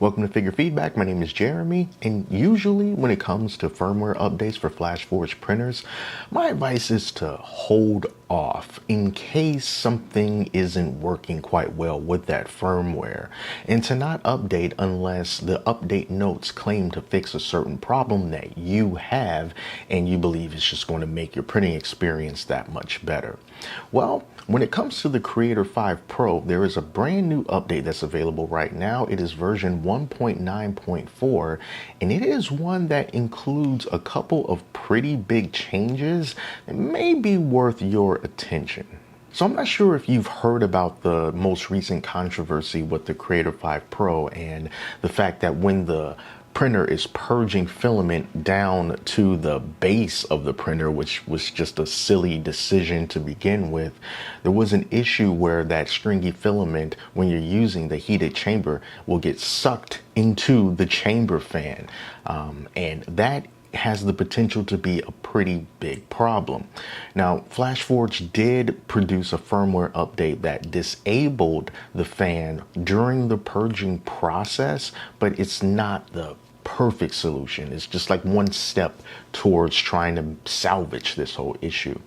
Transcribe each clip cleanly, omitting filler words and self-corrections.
Welcome to Figure Feedback. My name is Jeremy, and usually when it comes to firmware updates for Flashforge printers, my advice is to hold off in case something isn't working quite well with that firmware, and to not update unless the update notes claim to fix a certain problem that you have and you believe it's just going to make your printing experience that much better. Well, when it comes to the Creator 5 Pro, there is a brand new update that's available right now. It is version 1.9.4, and it is one that includes a couple of pretty big changes that may be worth your attention. So I'm not sure if you've heard about the most recent controversy with the Creator 5 Pro and the fact that when the printer is purging filament down to the base of the printer, which was just a silly decision to begin with, there was an issue where that stringy filament, when you're using the heated chamber, will get sucked into the chamber fan. And that has the potential to be a pretty big problem. Now, Flashforge did produce a firmware update that disabled the fan during the purging process, but it's not the perfect solution. It's just like one step towards trying to salvage this whole issue.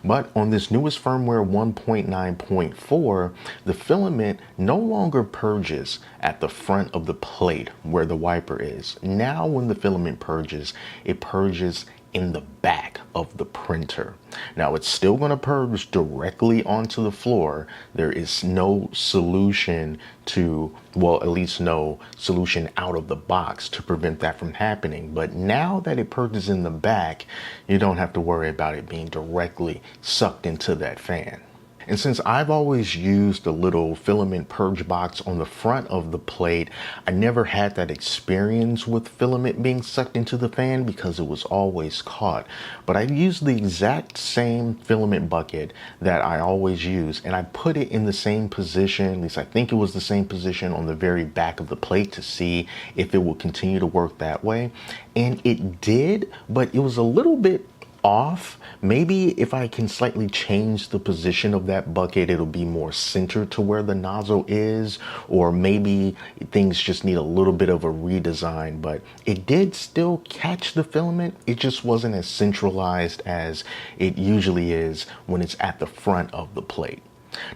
But on this newest firmware 1.9.4, the filament no longer purges at the front of the plate where the wiper is. Now when the filament purges, it purges in the back of the printer. Now it's still going to purge directly onto the floor. There is no solution to, well, at least no solution out of the box to prevent that from happening. But now that it purges in the back, you don't have to worry about it being directly sucked into that fan. And since I've always used the little filament purge box on the front of the plate, I never had that experience with filament being sucked into the fan because it was always caught. But I used the exact same filament bucket that I always use, and I put it in the same position, at least I think it was the same position on the very back of the plate to see if it will continue to work that way. And it did, but it was a little bit off. Maybe if I can slightly change the position of that bucket, it'll be more centered to where the nozzle is, or maybe things just need a little bit of a redesign, but it did still catch the filament. It just wasn't as centralized as it usually is when it's at the front of the plate.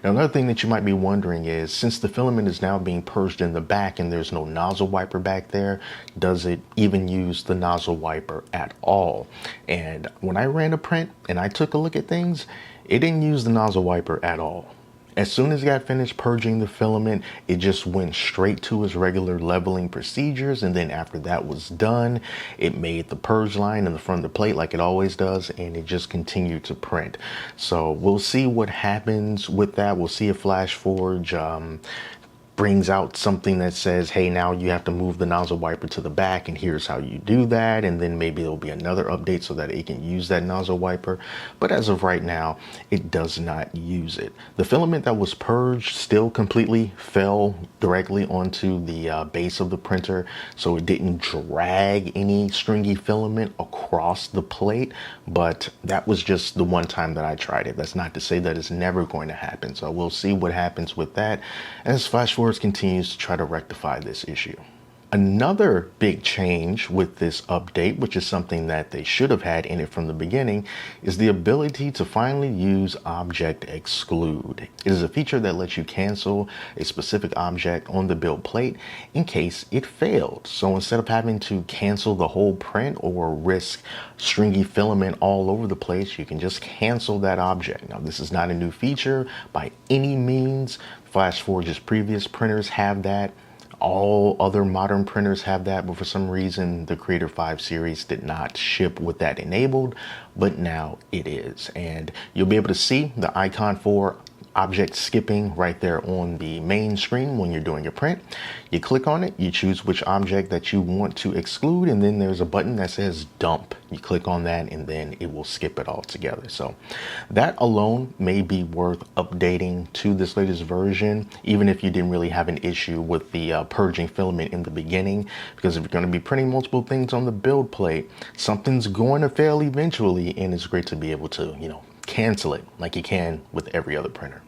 Now, another thing that you might be wondering is, since the filament is now being purged in the back and there's no nozzle wiper back there, does it even use the nozzle wiper at all? And when I ran a print and I took a look at things, it didn't use the nozzle wiper at all. As soon as it got finished purging the filament, it just went straight to its regular leveling procedures. And then after that was done, it made the purge line in the front of the plate like it always does, and it just continued to print. So we'll see what happens with that. We'll see if Flashforge brings out something that says, hey, now you have to move the nozzle wiper to the back and here's how you do that. And then maybe there'll be another update so that it can use that nozzle wiper. But as of right now, it does not use it. The filament that was purged still completely fell directly onto the base of the printer. So it didn't drag any stringy filament across the plate. But that was just the one time that I tried it. That's not to say that it's never going to happen. So we'll see what happens with that as Flashforge continues to try to rectify this issue. Another big change with this update, which is something that they should have had in it from the beginning, is the ability to finally use object exclude. It is a feature that lets you cancel a specific object on the build plate in case it failed. So instead of having to cancel the whole print or risk stringy filament all over the place, you can just cancel that object. Now, this is not a new feature by any means. Flashforge's previous printers have that. All other modern printers have that, but for some reason the Creator 5 series did not ship with that enabled, but now it is. And you'll be able to see the icon for object skipping right there on the main screen when you're doing your print. You click on it, you choose which object that you want to exclude, and then there's a button that says dump. You click on that and then it will skip it all together. So that alone may be worth updating to this latest version, even if you didn't really have an issue with the purging filament in the beginning, because if you're going to be printing multiple things on the build plate, something's going to fail eventually, and it's great to be able to, cancel it like you can with every other printer.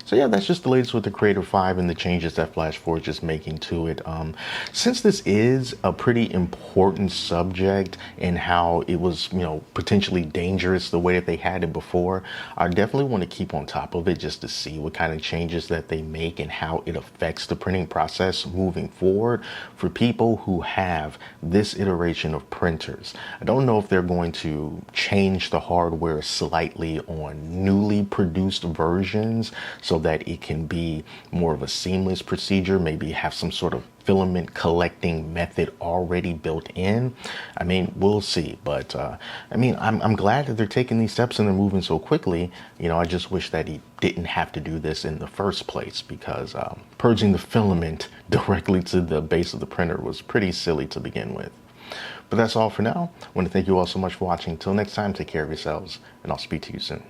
So yeah, that's just the latest with the Creator 5 and the changes that Flashforge is making to it. Since this is a pretty important subject and how it was, potentially dangerous the way that they had it before, I definitely want to keep on top of it just to see what kind of changes that they make and how it affects the printing process moving forward for people who have this iteration of printers. I don't know if they're going to change the hardware slightly on newly produced versions so that it can be more of a seamless procedure, maybe have some sort of filament collecting method already built in. I mean, we'll see. But I'm glad that they're taking these steps and they're moving so quickly. I just wish that he didn't have to do this in the first place, because purging the filament directly to the base of the printer was pretty silly to begin with. But that's all for now. I want to thank you all so much for watching. Until next time, take care of yourselves, and I'll speak to you soon.